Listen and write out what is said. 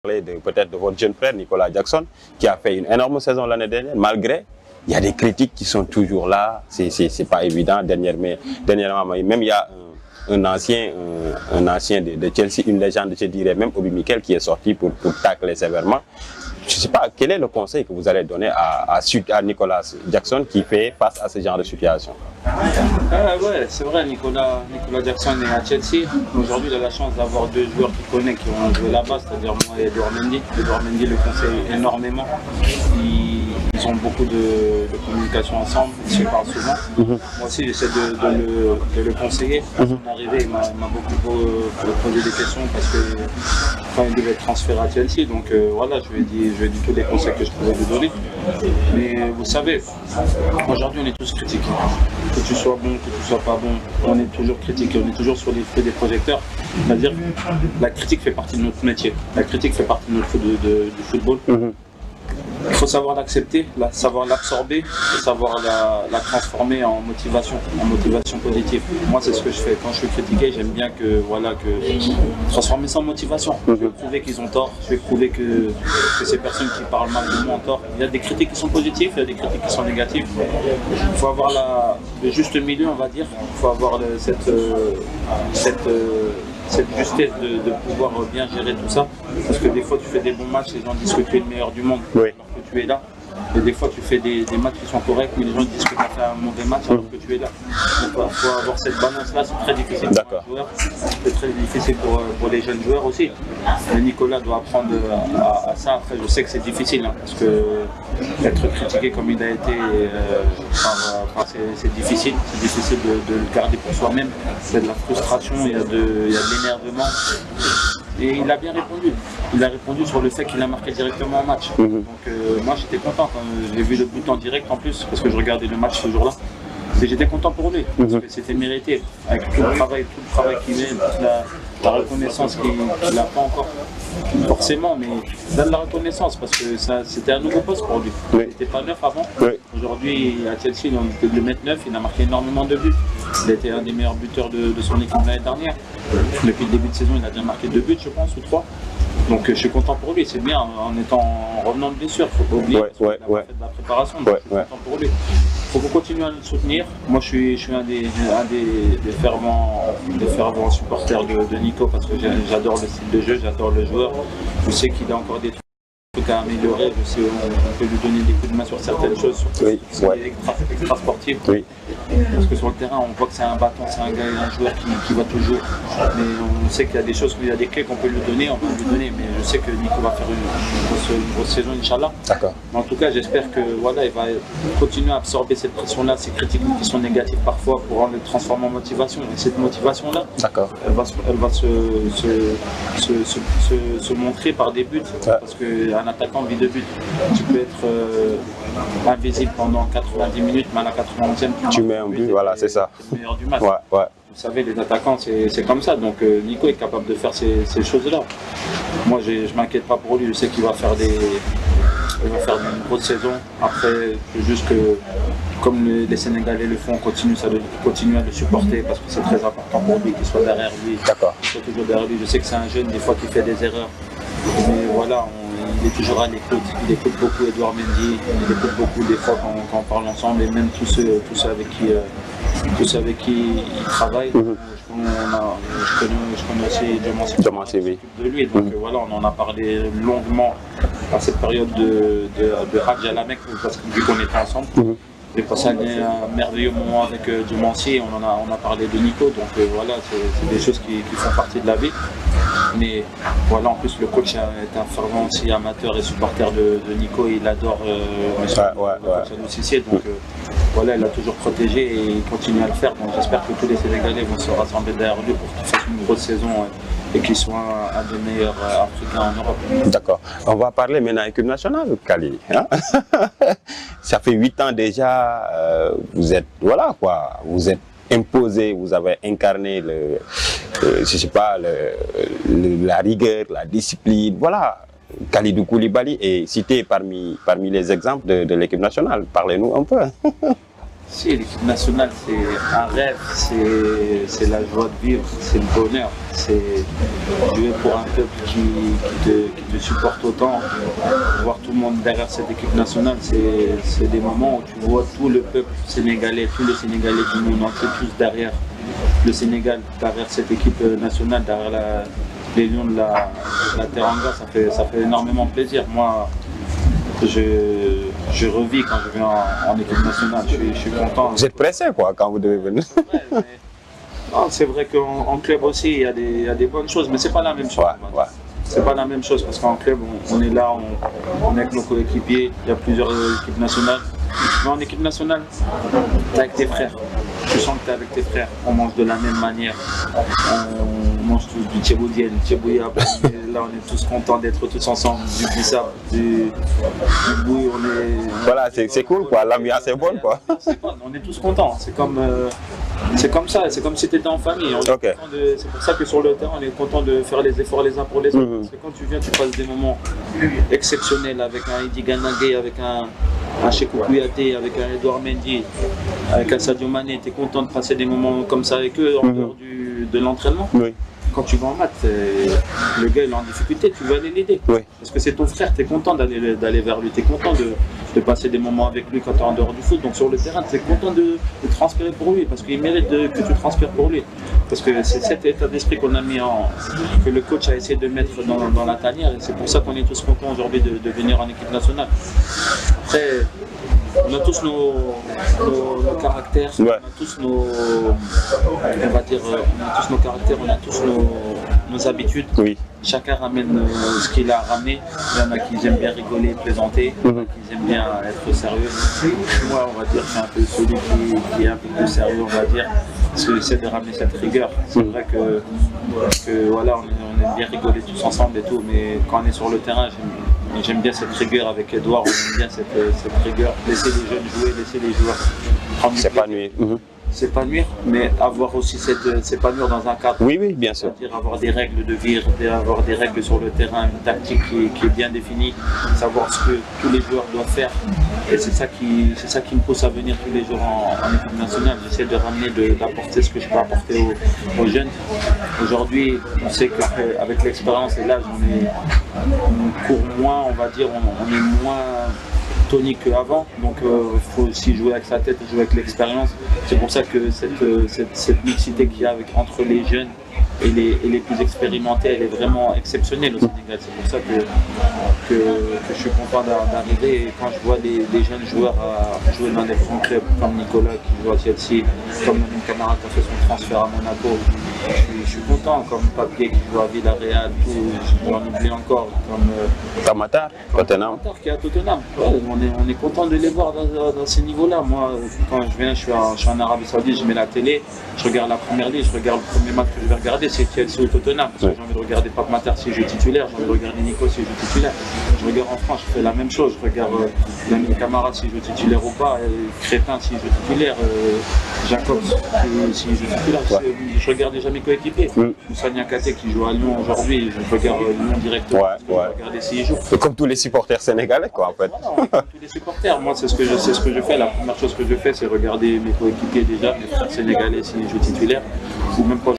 peut-être de votre jeune frère Nicolas Jackson, qui a fait une énorme saison l'année dernière, malgré, il y a des critiques qui sont toujours là, c'est pas évident. Dernièrement, même il y a un ancien de Chelsea, une légende, je dirais, même Obi Mikel, qui est sorti pour tacler sévèrement. Je ne sais pas, quel est le conseil que vous allez donner à Nicolas Jackson qui fait face à ce genre de situation? Ouais, c'est vrai, Nicolas Jackson est à Chelsea. Aujourd'hui, il a la chance d'avoir deux joueurs qu'il connaît qui ont joué là-bas, c'est-à-dire moi et Edouard Mendy. Edouard Mendy le conseille énormément. Ils ont beaucoup de communication ensemble, ils se parlent souvent. Moi aussi, j'essaie de le conseiller. À son arrivée, il m'a beaucoup posé des questions parce que quand il devait être transféré à Chelsea, donc voilà, je lui ai dit tous les conseils que je pouvais lui donner. Mais vous savez, aujourd'hui, on est tous critiqués. Que tu sois bon, que tu sois pas bon, on est toujours critiqué, on est toujours sur les feux des projecteurs. C'est-à-dire que la critique fait partie de notre métier, la critique fait partie de notre du football. Il faut savoir l'accepter, savoir l'absorber et savoir la transformer en motivation positive. Moi, c'est ce que je fais. Quand je suis critiqué, j'aime bien que transformer ça en motivation. Je vais prouver qu'ils ont tort, je vais prouver que ces personnes qui parlent mal de moi ont tort. Il y a des critiques qui sont positives, il y a des critiques qui sont négatives. Il faut avoir le juste milieu, on va dire. Il faut avoir cette justesse de pouvoir bien gérer tout ça. Parce que des fois, tu fais des bons matchs, les gens disent que tu es le meilleur du monde alors que tu es là. Et des fois, tu fais des matchs qui sont corrects, mais les gens disent que tu as fait un mauvais match alors que tu es là. Donc, il faut avoir cette balance-là, c'est très difficile pour un joueur, c'est très difficile pour les jeunes joueurs aussi. Mais Nicolas doit apprendre à ça. Après, je sais que c'est difficile, hein, parce que être critiqué comme il a été, c'est difficile. C'est difficile de le garder pour soi-même. Il y a de la frustration, il y a de l'énervement. Et il a bien répondu. Il a répondu sur le fait qu'il a marqué directement en match. Donc moi j'étais content quand j'ai vu le but en direct en plus, parce que je regardais le match ce jour-là. Et j'étais content pour lui, parce que c'était mérité. Avec tout le travail qu'il met, toute la reconnaissance qu'il n'a pas encore forcément, mais il donne la reconnaissance parce que c'était un nouveau poste pour lui. Il n'était pas neuf avant. Aujourd'hui à Chelsea, on peut le mettre neuf, il a marqué énormément de buts. Il a été un des meilleurs buteurs de son équipe l'année dernière. Depuis le début de saison, il a déjà marqué 2 buts, je pense, ou 3. Donc je suis content pour lui, c'est bien en revenant de blessure, il ne faut pas oublier qu'il a pas fait de la préparation, donc je suis content pour lui. Il faut qu'on continue à le soutenir. Moi je suis un des fervents supporters de Nico parce que j'adore le style de jeu, j'adore le joueur. Je sais qu'il a encore des trucs à améliorer, je sais on peut lui donner des coups de main sur certaines choses, sur extra sportives. Parce que sur le terrain, on voit que c'est un bâton, c'est un gars, un joueur qui va toujours. Mais on sait qu'il y a des choses, il y a des clés qu'on peut lui donner, on va lui donner. Mais je sais que Nico va faire une grosse saison, Inch'Allah. Mais en tout cas, j'espère que il va continuer à absorber cette pression-là, ces critiques qui sont négatives parfois pour les transformer en motivation. Et cette motivation-là, elle va se montrer par des buts. Parce qu'un attaquant vit de buts. Tu peux être invisible pendant 90 minutes, mais à la 90e, tu mets un but, voilà, c'est ça. C'est le meilleur du match. Vous savez, les attaquants, c'est comme ça. Donc Nico est capable de faire ces choses-là. Moi, je ne m'inquiète pas pour lui. Je sais qu'il va faire une grosse saison. Après, c'est juste que, comme les Sénégalais le font, continue à le supporter parce que c'est très important pour lui qu'il soit derrière lui. Qu'il soit toujours derrière lui. Je sais que c'est un jeune, des fois, qui fait des erreurs. Mais voilà, il est toujours à l'écoute. Il écoute beaucoup Edouard Mendy. Il écoute beaucoup des fois quand on parle ensemble et même tous ceux avec qui il travaille. Je connais aussi Diomansy de lui. Donc voilà, on en a parlé longuement à cette période de Hadj Alamek parce que vu qu'on était ensemble. J'ai passé un merveilleux moment avec Diomansy, on a parlé de Nico, donc voilà, c'est des choses qui font partie de la vie. Mais voilà, en plus le coach est un fervent aussi amateur et supporter de Nico, il adore Cissé, donc voilà, il l'a toujours protégé et il continue à le faire. Donc j'espère que tous les Sénégalais vont se rassembler derrière lui pour qu'il fasse une grosse saison et qu'il soit un des meilleurs Africains en Europe. D'accord. On va parler maintenant équipe nationale, Kali. Hein? Ça fait 8 ans déjà, vous êtes, voilà quoi, vous êtes imposé, vous avez incarné je sais pas, la rigueur, la discipline, voilà. Kalidou Koulibaly est cité parmi les exemples de l'équipe nationale. Parlez-nous un peu. Si, l'équipe nationale, c'est un rêve, c'est la joie de vivre, c'est le bonheur. C'est jouer pour un peuple qui te supporte autant. Voir tout le monde derrière cette équipe nationale, c'est des moments où tu vois tout le peuple sénégalais, tous les Sénégalais du monde entier, tous derrière le Sénégal, derrière cette équipe nationale, derrière les Lions de la Teranga. Ça fait énormément plaisir. Moi, je revis quand je viens en équipe nationale, je suis content. Vous êtes pressé quoi quand vous devez venir? C'est vrai qu'en club aussi il y a des bonnes choses, mais c'est pas la même chose. Ouais. C'est pas la même chose parce qu'en club on est là, on est avec nos coéquipiers, il y a plusieurs équipes nationales. Mais en équipe nationale, tu es avec tes frères. Tu sens que tu es avec tes frères. On mange de la même manière. On mange tous du tchéboudiel, du tchébouillab. Là, on est tous contents d'être tous ensemble. Du bissap, du bouille. Voilà, c'est cool quoi. L'ambiance est bonne quoi. On est tous contents. C'est comme ça. C'est comme si tu étais en famille. Okay. C'est pour ça que sur le terrain, on est content de faire les efforts les uns pour les autres. Parce que quand tu viens, tu passes des moments exceptionnels avec un Idi Ganagé, avec un Cheikhou Kouyaté, avec un Edouard Mendy, avec un Sadio Mané. Tu es content de passer des moments comme ça avec eux en dehors de l'entraînement. Oui. Quand tu vas en maths, le gars il est en difficulté, tu veux aller l'aider. Oui. Parce que c'est ton frère, tu es content d'aller vers lui, tu es content de passer des moments avec lui quand tu es en dehors du foot. Donc sur le terrain, tu es content de transpirer pour lui, parce qu'il mérite que tu transpires pour lui. Parce que c'est cet état d'esprit qu'on a mis que le coach a essayé de mettre dans la tanière, et c'est pour ça qu'on est tous contents aujourd'hui de venir en équipe nationale. Après, on a tous nos caractères, ouais. On a tous nos caractères, on a tous nos habitudes. Oui. Chacun ramène ce qu'il a ramené. Il y en a qui aiment bien rigoler, plaisanter, qui aiment bien être sérieux. Moi, on va dire, je suis un peu celui qui est un peu plus sérieux, on va dire, parce que j'essaie de ramener cette rigueur. C'est vrai que voilà, on aime bien rigoler tous ensemble et tout, mais quand on est sur le terrain, j'aime bien cette rigueur avec Edouard, on aime bien cette rigueur, laisser les jeunes jouer, laisser les joueurs prendre du plaisir. S'épanouir, mais avoir aussi s'épanouir dans un cadre. Oui, bien sûr. C'est-à-dire avoir des règles de vie, avoir des règles sur le terrain, une tactique qui est bien définie, savoir ce que tous les joueurs doivent faire. Et c'est ça qui me pousse à venir tous les jours en équipe nationale. J'essaie de ramener, d'apporter ce que je peux apporter aux jeunes. Aujourd'hui, on sait qu'avec l'expérience et l'âge, on court moins, on va dire, on est moins tonique qu'avant, donc il faut aussi jouer avec sa tête et jouer avec l'expérience. C'est pour ça que cette mixité qu'il y a entre les jeunes et les plus expérimentés, elle est vraiment exceptionnelle au Sénégal. C'est pour ça que je suis content d'arriver, et quand je vois des jeunes joueurs jouer dans des grands clubs comme Nicolas qui joue à Chelsea, comme mon camarade qui a fait son transfert à Monaco, je suis content, comme Papier qui joue à Villarreal, j'en oublie encore, comme Matar, Tottenham. Qui est à Tottenham. Ouais, on est content de les voir dans ces niveaux-là. Moi, quand je viens, je suis en Arabie Saoudite, je mets la télé, je regarde la première ligue, je regarde le premier match que je vais regarder, c'est Chelsea ou Tottenham. Parce que j'ai envie de regarder Pape Matar si je joue titulaire, j'ai envie de regarder Nico si je joue titulaire. Je regarde en France, je fais la même chose, je regarde Lamine Camara si je joue titulaire ou pas, Crétin si je joue titulaire, Jacob si je joue titulaire. Ouais. Je regarde déjà mes coéquipiers. Moussa Niakhaté qui joue à Lyon aujourd'hui, je regarde Lyon directement. Je regarde s'il joue. Comme tous les supporters sénégalais quoi en fait. Voilà, tous les supporters, moi c'est ce que je fais. La première chose que je fais, c'est regarder mes coéquipiers déjà, mes frères sénégalais s'ils jouent titulaire, ou même pas.